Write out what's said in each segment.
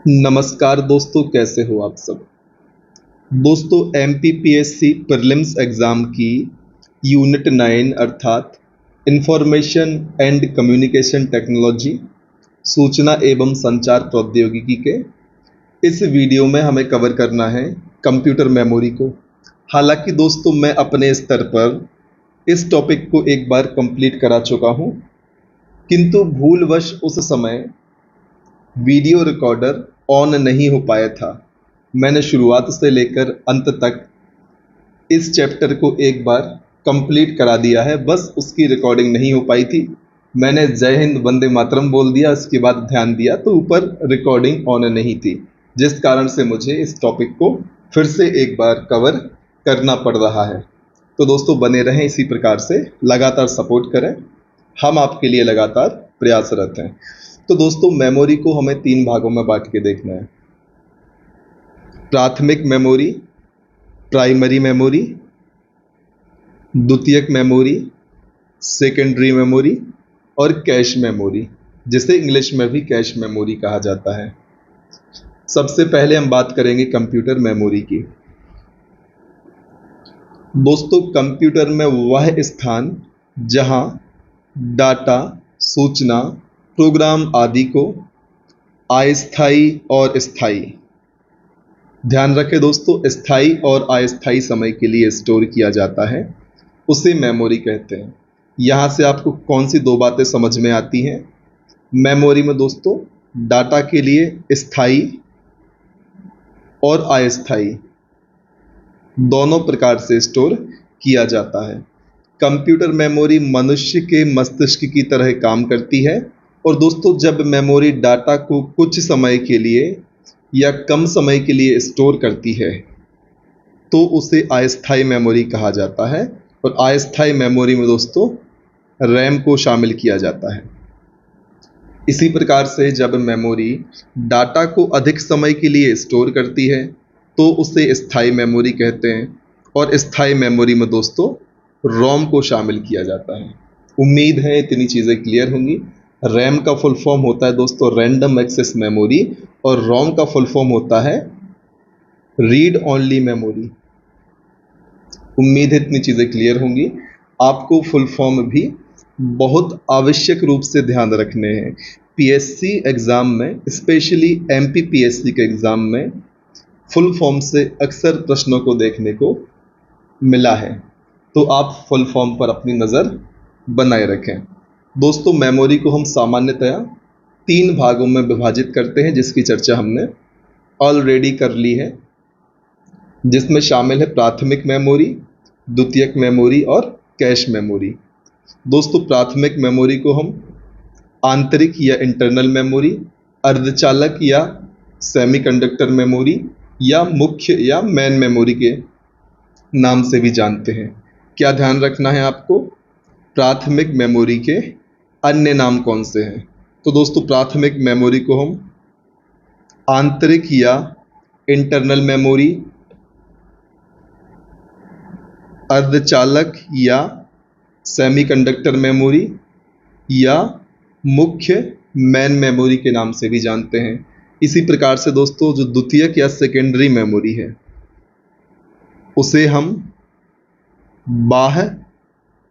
नमस्कार दोस्तों, कैसे हो आप सब। दोस्तों, एमपीपीएससी प्रीलिम्स एग्ज़ाम की यूनिट 9 अर्थात इंफॉर्मेशन एंड कम्युनिकेशन टेक्नोलॉजी, सूचना एवं संचार प्रौद्योगिकी के इस वीडियो में हमें कवर करना है कंप्यूटर मेमोरी को। हालांकि दोस्तों, मैं अपने स्तर पर इस टॉपिक को एक बार कंप्लीट करा चुका हूं, किंतु भूलवश उस समय वीडियो रिकॉर्डर ऑन नहीं हो पाया था। मैंने शुरुआत से लेकर अंत तक इस चैप्टर को एक बार कंप्लीट करा दिया है, बस उसकी रिकॉर्डिंग नहीं हो पाई थी। मैंने जय हिंद वंदे मातरम बोल दिया, इसके बाद ध्यान दिया तो ऊपर रिकॉर्डिंग ऑन नहीं थी, जिस कारण से मुझे इस टॉपिक को फिर से एक बार कवर करना पड़ रहा है। तो दोस्तों, बने रहें इसी प्रकार से, लगातार सपोर्ट करें, हम आपके लिए लगातार प्रयासरत हैं। तो दोस्तों, मेमोरी को हमें 3 भागों में बांट के देखना है। प्राथमिक मेमोरी, प्राइमरी मेमोरी, द्वितीयक मेमोरी, सेकेंडरी मेमोरी और कैश मेमोरी, जिसे इंग्लिश में भी कैश मेमोरी कहा जाता है। सबसे पहले हम बात करेंगे कंप्यूटर मेमोरी की। दोस्तों, कंप्यूटर में वह स्थान जहां डाटा, सूचना, प्रोग्राम आदि को अस्थायी और स्थायी, ध्यान रखें दोस्तों, स्थायी और अस्थायी समय के लिए स्टोर किया जाता है, उसे मेमोरी कहते हैं। यहाँ से आपको कौन सी 2 बातें समझ में आती हैं। मेमोरी में दोस्तों डाटा के लिए स्थायी और अस्थायी दोनों प्रकार से स्टोर किया जाता है। कंप्यूटर मेमोरी मनुष्य के मस्तिष्क की तरह काम करती है, और दोस्तों जब मेमोरी डाटा को कुछ समय के लिए या कम समय के लिए स्टोर करती है तो उसे अस्थायी मेमोरी कहा जाता है। और अस्थायी मेमोरी में दोस्तों रैम को शामिल किया जाता है। इसी प्रकार से जब मेमोरी डाटा को अधिक समय के लिए स्टोर करती है तो उसे स्थायी मेमोरी कहते हैं, और स्थायी मेमोरी में दोस्तों रोम को शामिल किया जाता है। उम्मीद है इतनी चीज़ें क्लियर होंगी। रैम का फुल फॉर्म होता है दोस्तों रैंडम एक्सेस मेमोरी, और रोम का फुल फॉर्म होता है रीड ओनली मेमोरी। उम्मीद है इतनी चीज़ें क्लियर होंगी। आपको फुल फॉर्म भी बहुत आवश्यक रूप से ध्यान रखने हैं। पीएससी एग्ज़ाम में, स्पेशली एमपीपीएससी के एग्ज़ाम में फुल फॉर्म से अक्सर प्रश्नों को देखने को मिला है, तो आप फुल फॉर्म पर अपनी नज़र बनाए रखें। दोस्तों, मेमोरी को हम सामान्यतया 3 भागों में विभाजित करते हैं, जिसकी चर्चा हमने ऑलरेडी कर ली है, जिसमें शामिल है प्राथमिक मेमोरी, द्वितीयक मेमोरी और कैश मेमोरी। दोस्तों, प्राथमिक मेमोरी को हम आंतरिक या इंटरनल मेमोरी, अर्धचालक या सेमीकंडक्टर मेमोरी या मुख्य या मेन मेमोरी के नाम से भी जानते हैं। क्या ध्यान रखना है आपको, प्राथमिक मेमोरी के अन्य नाम कौन से हैं। तो दोस्तों, प्राथमिक मेमोरी को हम आंतरिक या इंटरनल मेमोरी, अर्धचालक या सेमीकंडक्टर मेमोरी या मुख्य मेन मेमोरी के नाम से भी जानते हैं। इसी प्रकार से दोस्तों जो द्वितीयक या सेकेंडरी मेमोरी है उसे हम बाह्य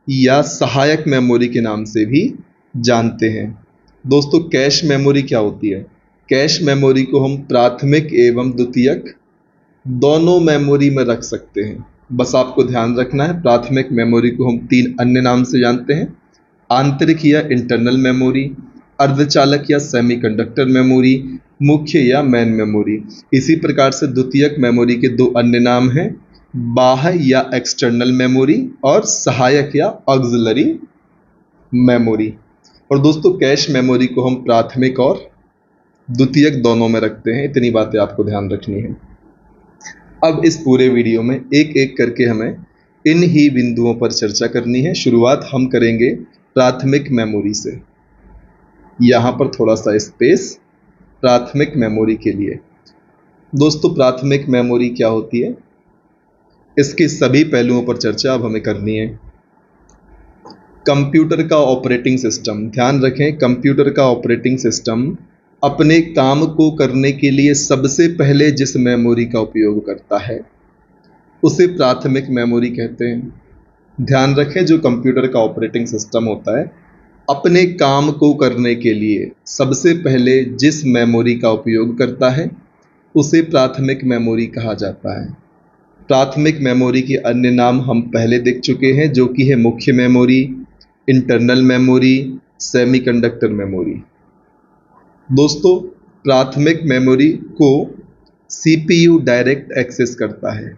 या सहायक मेमोरी के नाम से भी जानते हैं। दोस्तों, कैश मेमोरी क्या होती है। कैश मेमोरी को हम प्राथमिक एवं द्वितीयक दोनों मेमोरी में रख सकते हैं। बस आपको ध्यान रखना है, प्राथमिक मेमोरी को हम 3 अन्य नाम से जानते हैं, आंतरिक या इंटरनल मेमोरी, अर्धचालक या सेमीकंडक्टर मेमोरी, मुख्य या मेन मेमोरी। इसी प्रकार से द्वितीयक मेमोरी के 2 अन्य नाम हैं, बाह्य या एक्सटर्नल मेमोरी और सहायक या ऑक्सिलरी मेमोरी। और दोस्तों, कैश मेमोरी को हम प्राथमिक और द्वितीयक दोनों में रखते हैं। इतनी बातें आपको ध्यान रखनी है। अब इस पूरे वीडियो में एक एक करके हमें इन ही बिंदुओं पर चर्चा करनी है। शुरुआत हम करेंगे प्राथमिक मेमोरी से। यहाँ पर थोड़ा सा स्पेस प्राथमिक मेमोरी के लिए। दोस्तों, प्राथमिक मेमोरी क्या होती है, इसके सभी पहलुओं पर चर्चा अब हमें करनी है। कंप्यूटर का ऑपरेटिंग सिस्टम, ध्यान रखें, कंप्यूटर का ऑपरेटिंग सिस्टम अपने काम को करने के लिए सबसे पहले जिस मेमोरी का उपयोग करता है उसे प्राथमिक मेमोरी कहते हैं। ध्यान रखें, जो कंप्यूटर का ऑपरेटिंग सिस्टम होता है अपने काम को करने के लिए सबसे पहले जिस मेमोरी का उपयोग करता है उसे प्राथमिक मेमोरी कहा जाता है। प्राथमिक मेमोरी के अन्य नाम हम पहले देख चुके हैं, जो कि है मुख्य memory, internal memory, semiconductor memory. दोस्तों, प्राथमिक मेमोरी को सीपीयू डायरेक्ट एक्सेस करता है।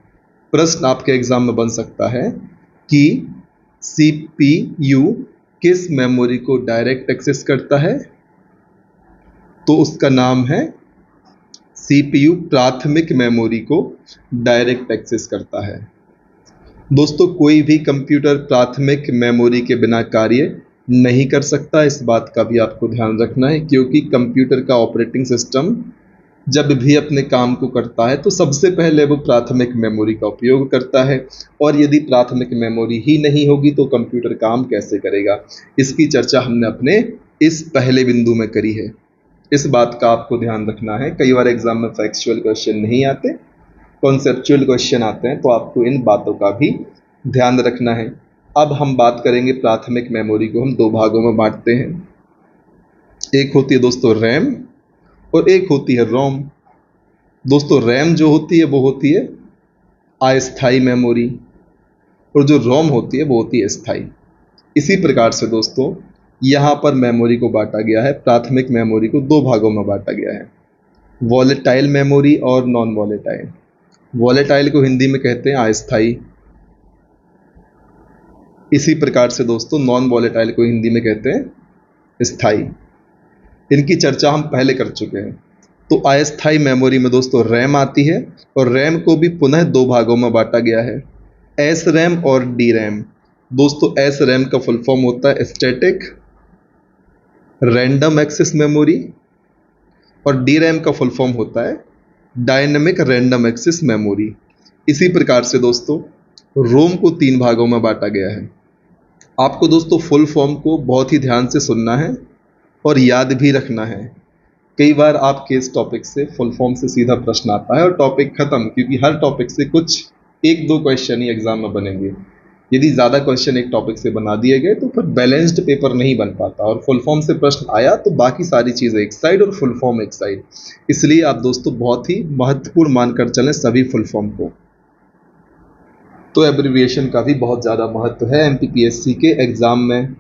प्रश्न आपके एग्जाम में बन सकता है कि सीपीयू किस मेमोरी को डायरेक्ट एक्सेस करता है, तो उसका नाम है सीपीयू प्राथमिक मेमोरी को डायरेक्ट एक्सेस करता है। दोस्तों, कोई भी कंप्यूटर प्राथमिक मेमोरी के बिना कार्य नहीं कर सकता, इस बात का भी आपको ध्यान रखना है, क्योंकि कंप्यूटर का ऑपरेटिंग सिस्टम जब भी अपने काम को करता है तो सबसे पहले वो प्राथमिक मेमोरी का उपयोग करता है, और यदि प्राथमिक मेमोरी ही नहीं होगी तो कंप्यूटर काम कैसे करेगा। इसकी चर्चा हमने अपने इस पहले बिंदु में करी है। इस बात का आपको ध्यान रखना है। कई बार एग्जाम में फैक्चुअल क्वेश्चन नहीं आते, कॉन्सेप्चुअल क्वेश्चन आते हैं, तो आपको इन बातों का भी ध्यान रखना है। अब हम बात करेंगे, प्राथमिक मेमोरी को हम दो भागों में बांटते हैं। एक होती है दोस्तों रैम और एक होती है रोम। दोस्तों, रैम जो होती है वो होती है अस्थायी मेमोरी, और जो रोम होती है वो होती है स्थायी। इसी प्रकार से दोस्तों यहाँ पर मेमोरी को बांटा गया है, प्राथमिक मेमोरी को दो भागों में बांटा गया है, वॉलेटाइल मेमोरी और नॉन वॉलेटाइल। वॉलेटाइल को हिंदी में कहते हैं अस्थायी। इसी प्रकार से दोस्तों नॉन वॉलेटाइल को हिंदी में कहते हैं स्थायी। इनकी चर्चा हम पहले कर चुके हैं। तो अस्थायी मेमोरी में दोस्तों रैम आती है, और रैम को भी पुनः दो भागों में बांटा गया है, एस रैम और डी रैम। दोस्तों, एस रैम का फुल फॉर्म होता है स्टैटिक रैंडम एक्सेस मेमोरी, और डी रैम का फुल फॉर्म होता है डायनेमिक रैंडम एक्सेस मेमोरी। इसी प्रकार से दोस्तों रोम को तीन भागों में बांटा गया है। आपको दोस्तों फुल फॉर्म को बहुत ही ध्यान से सुनना है और याद भी रखना है। कई बार आपके इस टॉपिक से फुल फॉर्म से सीधा प्रश्न आता है और टॉपिक खत्म, क्योंकि हर टॉपिक से कुछ एक दो क्वेश्चन ही एग्जाम में बनेंगे। यदि ज़्यादा क्वेश्चन एक टॉपिक से बना दिए गए तो फिर बैलेंस्ड पेपर नहीं बन पाता, और फुल फॉर्म से प्रश्न आया तो बाकी सारी चीज़ें एक साइड और फुल फॉर्म एक साइड। इसलिए आप दोस्तों बहुत ही महत्वपूर्ण मानकर चलें सभी फुल फॉर्म को। तो एब्रिविएशन का भी बहुत ज़्यादा महत्व है एमपीपीएससी के एग्ज़ाम में।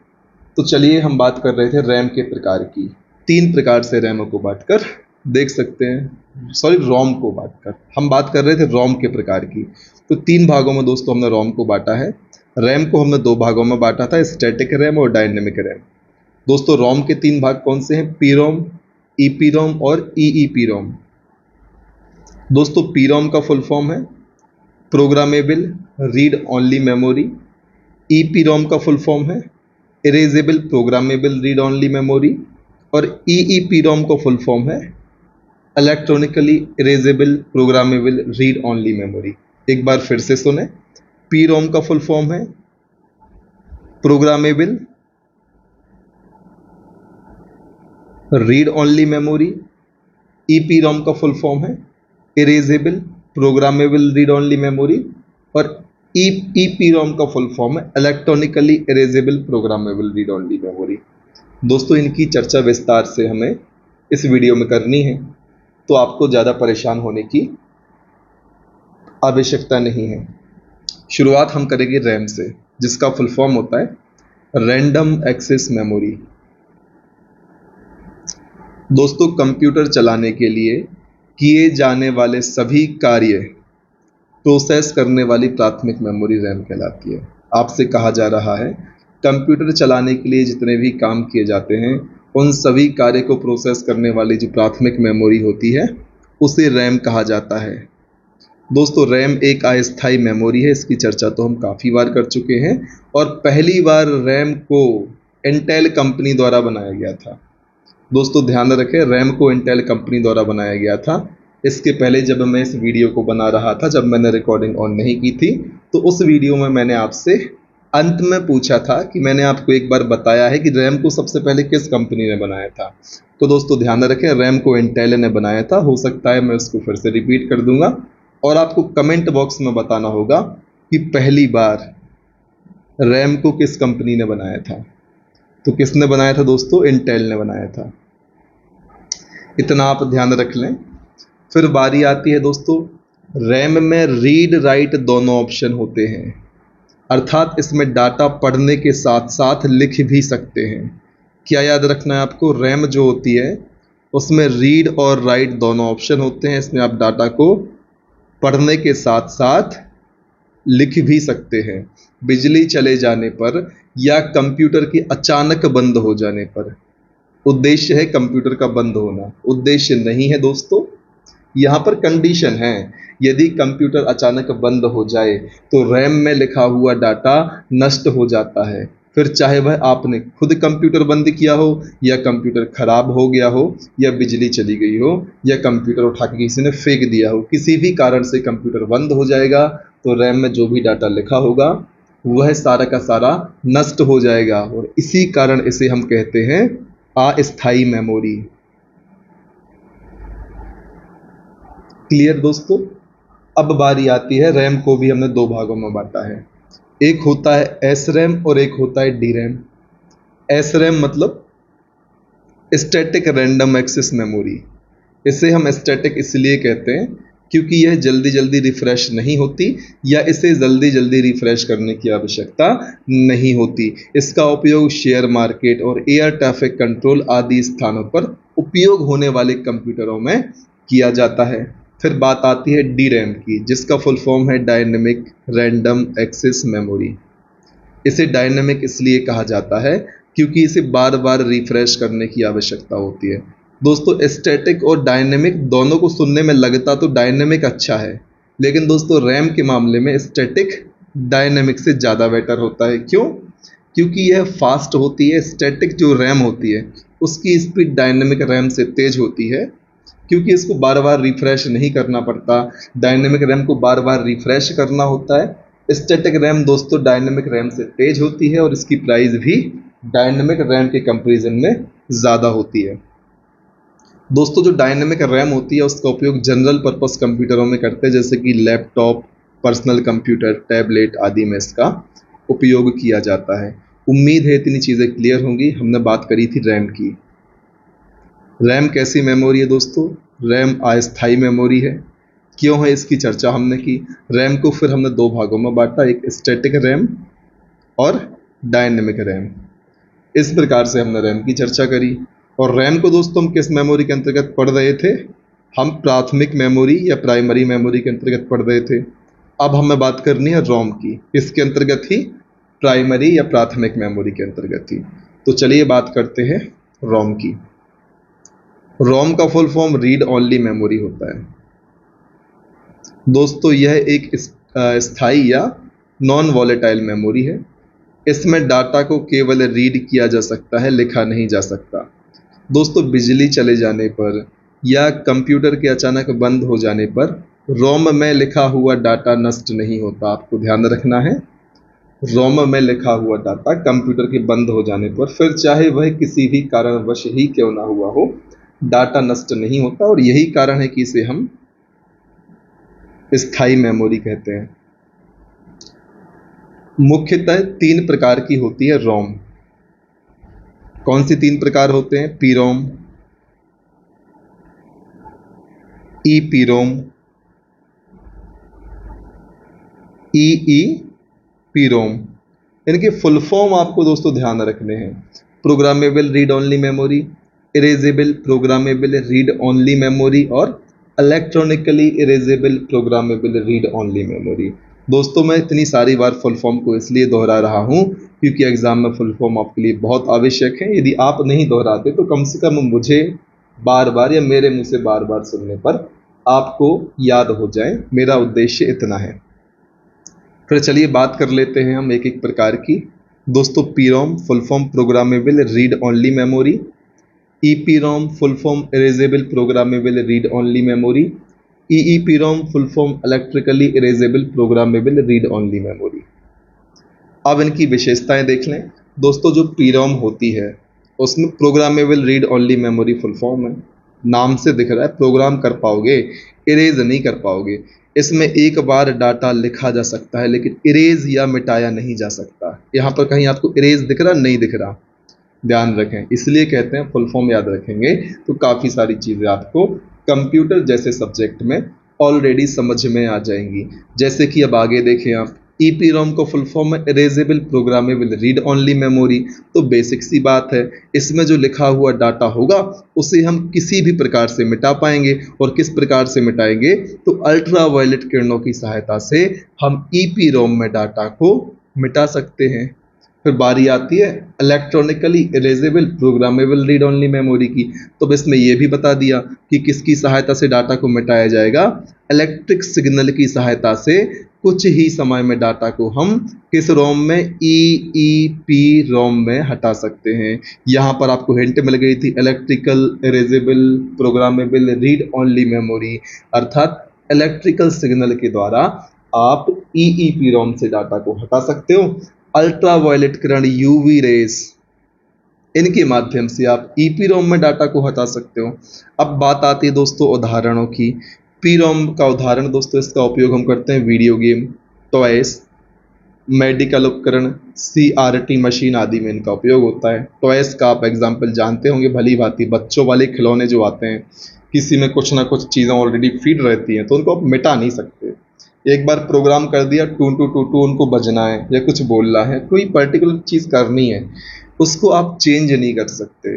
तो चलिए, हम बात कर रहे थे रैम के प्रकार की। तीन प्रकार से रैम को बांटकर देख सकते हैं, सॉरी रोम को बांटकर। हम बात कर रहे थे रोम के प्रकार की। तो तीन भागों में दोस्तों हमने रोम को बांटा है। रैम को हमने दो भागों में बांटा था, स्टैटिक रैम और डायनेमिक रैम। दोस्तों रोम के तीन भाग कौन से हैं? पी रोम, ईपी रोम और ईईपी रोम। दोस्तों पी रोम का फुल फॉर्म है programmable read only memory. EPROM का फुल फॉर्म है erasable programmable read only memory, और ईईपी रोम का फुल फॉर्म है electronically erasable programmable read only memory. एक बार फिर से सुने, पी रोम का फुल फॉर्म है programmable read only memory, EPROM का फुल फॉर्म है erasable programmable read only memory, और ईपी रोम का फुल फॉर्म है electronically erasable programmable read only memory. दोस्तों इनकी चर्चा विस्तार से हमें इस वीडियो में करनी है, तो आपको ज़्यादा परेशान होने की आवश्यकता नहीं है। शुरुआत हम करेंगे रैम से, जिसका फुल फॉर्म होता है रैंडम एक्सेस मेमोरी। दोस्तों कंप्यूटर चलाने के लिए किए जाने वाले सभी कार्य प्रोसेस करने वाली प्राथमिक मेमोरी रैम कहलाती है। आपसे कहा जा रहा है कंप्यूटर चलाने के लिए जितने भी काम किए जाते हैं उन सभी कार्य को प्रोसेस करने वाली जो प्राथमिक मेमोरी होती है उसे रैम कहा जाता है। दोस्तों रैम एक अस्थायी मेमोरी है, इसकी चर्चा तो हम काफ़ी बार कर चुके हैं, और पहली बार रैम को इंटेल कंपनी द्वारा बनाया गया था। दोस्तों ध्यान रखें, रैम को इंटेल कंपनी द्वारा बनाया गया था। इसके पहले जब मैं इस वीडियो को बना रहा था, जब मैंने रिकॉर्डिंग ऑन नहीं की थी, तो उस वीडियो में मैंने आपसे अंत में पूछा था कि मैंने आपको एक बार बताया है कि रैम को सबसे पहले किस कंपनी ने बनाया था। तो दोस्तों ध्यान रखें, रैम को इंटेल ने बनाया था। हो सकता है मैं उसको फिर से रिपीट कर दूंगा और आपको कमेंट बॉक्स में बताना होगा कि पहली बार रैम को किस कंपनी ने बनाया था। तो किसने बनाया था दोस्तों? इंटेल ने बनाया था। इतना आप ध्यान रख लें। फिर बारी आती है दोस्तों, रैम में रीड राइट दोनों ऑप्शन होते हैं, अर्थात इसमें डाटा पढ़ने के साथ साथ लिख भी सकते हैं। क्या याद रखना है आपको? रैम जो होती है उसमें रीड और राइट दोनों ऑप्शन होते हैं। इसमें आप डाटा को पढ़ने के साथ साथ लिख भी सकते हैं। बिजली चले जाने पर या कंप्यूटर के अचानक बंद हो जाने पर, उद्देश्य है कंप्यूटर का बंद होना, उद्देश्य नहीं है दोस्तों, यहाँ पर कंडीशन है। यदि कंप्यूटर अचानक बंद हो जाए तो रैम में लिखा हुआ डाटा नष्ट हो जाता है। फिर चाहे वह आपने खुद कंप्यूटर बंद किया हो, या कंप्यूटर खराब हो गया हो, या बिजली चली गई हो, या कंप्यूटर उठा के किसी ने फेंक दिया हो, किसी भी कारण से कंप्यूटर बंद हो जाएगा तो रैम में जो भी डाटा लिखा होगा वह सारा का सारा नष्ट हो जाएगा, और इसी कारण इसे हम कहते हैं अस्थायी मेमोरी। क्लियर दोस्तों? अब बारी आती है, रैम को भी हमने दो भागों में बांटा है। एक होता है एस रैम और एक होता है डी रैम। एस रैम मतलब स्टैटिक रैंडम एक्सेस मेमोरी। इसे हम स्टैटिक इसलिए कहते हैं क्योंकि यह जल्दी जल्दी रिफ्रेश नहीं होती, या इसे जल्दी जल्दी रिफ्रेश करने की आवश्यकता नहीं होती। इसका उपयोग शेयर मार्केट और एयर ट्रैफिक कंट्रोल आदि स्थानों पर उपयोग होने वाले कंप्यूटरों में किया जाता है। फिर बात आती है डी रैम की, जिसका फुल फॉर्म है डायनेमिक रैंडम एक्सेस मेमोरी। इसे डायनेमिक इसलिए कहा जाता है क्योंकि इसे बार बार रिफ्रेश करने की आवश्यकता होती है। दोस्तों स्टैटिक और डायनेमिक दोनों को सुनने में लगता तो डायनेमिक अच्छा है, लेकिन दोस्तों रैम के मामले में स्टैटिक डायनेमिक से ज़्यादा बेटर होता है। क्यों? क्योंकि यह फास्ट होती है। स्टैटिक जो रैम होती है उसकी स्पीड डायनेमिक रैम से तेज होती है, क्योंकि इसको बार बार रिफ्रेश नहीं करना पड़ता। डायनेमिक रैम को बार बार रिफ्रेश करना होता है। स्टैटिक रैम दोस्तों डायनेमिक रैम से तेज होती है और इसकी प्राइस भी डायनेमिक रैम के कंपैरिजन में ज़्यादा होती है। दोस्तों जो डायनेमिक रैम होती है उसका उपयोग जनरल पर्पस कंप्यूटरों में करते हैं, जैसे कि लैपटॉप, पर्सनल कंप्यूटर, टैबलेट आदि में इसका उपयोग किया जाता है। उम्मीद है इतनी चीज़ें क्लियर होंगी। हमने बात करी थी रैम की। रैम कैसी मेमोरी है दोस्तों? रैम अस्थायी मेमोरी है। क्यों है इसकी चर्चा हमने की। रैम को फिर हमने दो भागों में बांटा, एक स्टैटिक रैम और डायनेमिक रैम। इस प्रकार से हमने रैम की चर्चा करी। और रैम को दोस्तों हम किस मेमोरी के अंतर्गत पढ़ रहे थे? हम प्राथमिक मेमोरी या प्राइमरी मेमोरी के अंतर्गत पढ़ रहे थे। अब हमें बात करनी है रोम की। किसके अंतर्गत थी? प्राइमरी या प्राथमिक मेमोरी के अंतर्गत थी। तो चलिए बात करते हैं रोम की। रोम का full form read only memory होता है। दोस्तों यह एक स्थायी या नॉन वॉलेटाइल मेमोरी है। इसमें डाटा को केवल रीड किया जा सकता है, लिखा नहीं जा सकता। दोस्तों बिजली चले जाने पर या कंप्यूटर के अचानक बंद हो जाने पर रोम में लिखा हुआ डाटा नष्ट नहीं होता। आपको ध्यान रखना है, रोम में लिखा हुआ डाटा कंप्यूटर के बंद हो जाने पर, फिर चाहे वह किसी भी कारणवश ही क्यों ना हुआ हो, डाटा नष्ट नहीं होता। और यही कारण है कि इसे हम स्थायी मेमोरी कहते हैं। मुख्यतः तीन प्रकार की होती है रोम। कौन सी तीन प्रकार होते हैं? P ROM, E P ROM, EPROM. इनके फुल फॉर्म आपको दोस्तों ध्यान रखने हैं। Programmable read only memory, erasable programmable read only memory, और electronically erasable programmable read only memory. दोस्तों मैं इतनी सारी बार फुल फॉर्म को इसलिए दोहरा रहा हूँ क्योंकि एग्जाम में फुल फॉर्म आपके लिए बहुत आवश्यक है। यदि आप नहीं दोहराते तो कम से कम मुझे बार बार या मेरे मुंह से बार बार सुनने पर आपको याद हो जाए। मेरा उद्देश्य इतना है। फिर चलिए बात कर लेते हैं हम एक एक प्रकार की। दोस्तों P ROM full form programmable read only memory, EPROM full form erasable programmable read only memory, EEPROM full form electrically erasable programmable read only memory. अब इनकी विशेषताएं देख लें दोस्तों। जो पीरोम होती है उसमें programmable read only memory full form है। नाम से दिख रहा है प्रोग्राम कर पाओगे, इरेज नहीं कर पाओगे। इसमें एक बार डाटा लिखा जा सकता है लेकिन इरेज या मिटाया नहीं जा सकता। यहाँ पर कहीं आपको इरेज दिख रहा, नहीं दिख रहा, ध्यान रखें। इसलिए कहते हैं फुल फॉर्म याद रखेंगे तो काफ़ी सारी चीज़ें आपको कंप्यूटर जैसे सब्जेक्ट में ऑलरेडी समझ में आ जाएंगी। जैसे कि अब आगे देखें आप, EPROM को फुल फॉर्म है erasable programmable read only memory. तो बेसिक सी बात है, इसमें जो लिखा हुआ डाटा होगा उसे हम किसी भी प्रकार से मिटा पाएंगे। और किस प्रकार से मिटाएंगे? तो अल्ट्रा वायलेट किरणों की सहायता से हम EPROM में डाटा को मिटा सकते हैं। फिर बारी आती है electronically erasable programmable read only memory की। तो इसमें यह भी बता दिया कि किसकी सहायता से डाटा को मिटाया जाएगा, इलेक्ट्रिक सिग्नल की सहायता से। कुछ ही समय में डाटा को हम किस रोम में, EEPROM में हटा सकते हैं। यहाँ पर आपको हिंट मिल गई थी, electrical erasable programmable read only memory, अर्थात इलेक्ट्रिकल सिग्नल के द्वारा आप EEPROM से डाटा को हटा सकते हो। अल्ट्रा वायलेट किरण UV रेस, इनके माध्यम से आप EPROM में डाटा को हटा सकते हो। अब बात आती है दोस्तों उदाहरणों की। PROM का उदाहरण दोस्तों, इसका उपयोग हम करते हैं वीडियो गेम, टॉयस, मेडिकल उपकरण, CRT मशीन आदि में इनका उपयोग होता है। टॉयस का आप एग्जाम्पल जानते होंगे भली भांति, बच्चों वाले खिलौने जो आते हैं, किसी में कुछ ना कुछ चीज़ें ऑलरेडी फीड रहती हैं तो उनको आप मिटा नहीं सकते। एक बार प्रोग्राम कर दिया, टू टू टू टू उनको बजना है या कुछ बोलना है, कोई पर्टिकुलर चीज़ करनी है, उसको आप चेंज नहीं कर सकते।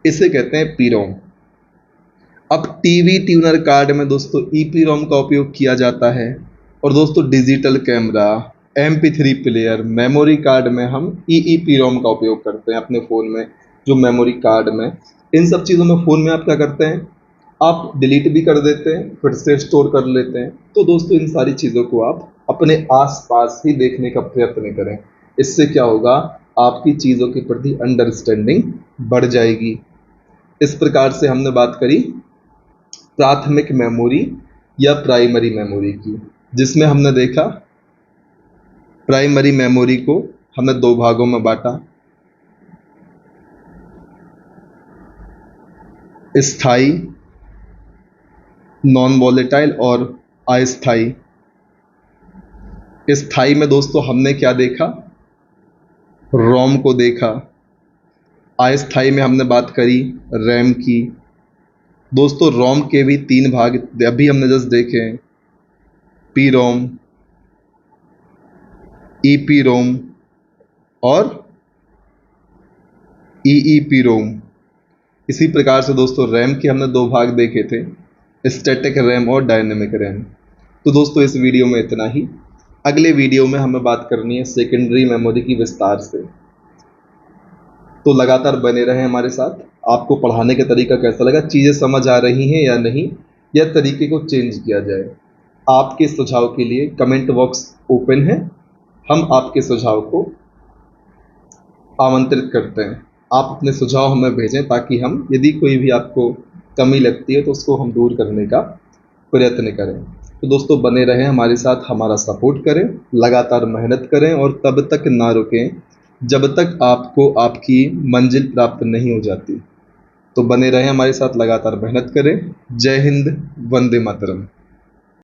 इसे कहते हैं PROM। अब टीवी ट्यूनर कार्ड में दोस्तों EPROM का उपयोग किया जाता है। और दोस्तों digital camera, MP3 player, memory card में हम EEPROM का उपयोग करते हैं अपने फ़ोन में। जो मेमोरी कार्ड में, इन सब चीज़ों में फ़ोन में आप क्या करते हैं, आप डिलीट भी कर देते हैं, फिर से स्टोर कर लेते हैं। तो दोस्तों इन सारी चीज़ों को आप अपने आसपास ही देखने का प्रयत्न करें। इससे क्या होगा, आपकी चीज़ों के प्रति अंडरस्टैंडिंग बढ़ जाएगी। इस प्रकार से हमने बात करी प्राथमिक मेमोरी या प्राइमरी मेमोरी की, जिसमें हमने देखा प्राइमरी मेमोरी को हमने दो भागों में बांटा, स्थायी नॉन वॉलेटाइल और अस्थाई। स्थायी में दोस्तों हमने क्या देखा, रोम को देखा। अस्थाई में हमने बात करी रैम की। दोस्तों रोम के भी तीन भाग अभी हमने जस्ट देखे हैं, PROM, EPROM और EEPROM। इसी प्रकार से दोस्तों रैम के हमने दो भाग देखे थे, स्टैटिक रैम और डायनेमिक रैम। तो दोस्तों इस वीडियो में इतना ही। अगले वीडियो में हमें बात करनी है सेकेंडरी मेमोरी की विस्तार से। तो लगातार बने रहें हमारे साथ। आपको पढ़ाने का तरीका कैसा लगा, चीज़ें समझ आ रही हैं या नहीं, या तरीके को चेंज किया जाए। आपके सुझाव के लिए कमेंट बॉक्स ओपन है, हम आपके सुझाव को आमंत्रित करते हैं। आप अपने सुझाव हमें भेजें ताकि हम, यदि कोई भी आपको कमी लगती है तो उसको हम दूर करने का प्रयत्न करें। तो दोस्तों बने रहें हमारे साथ, हमारा सपोर्ट करें, लगातार मेहनत करें और तब तक ना रुकें जब तक आपको आपकी मंजिल प्राप्त नहीं हो जाती। तो बने रहें हमारे साथ, लगातार मेहनत करें। जय हिंद, वंदे मातरम।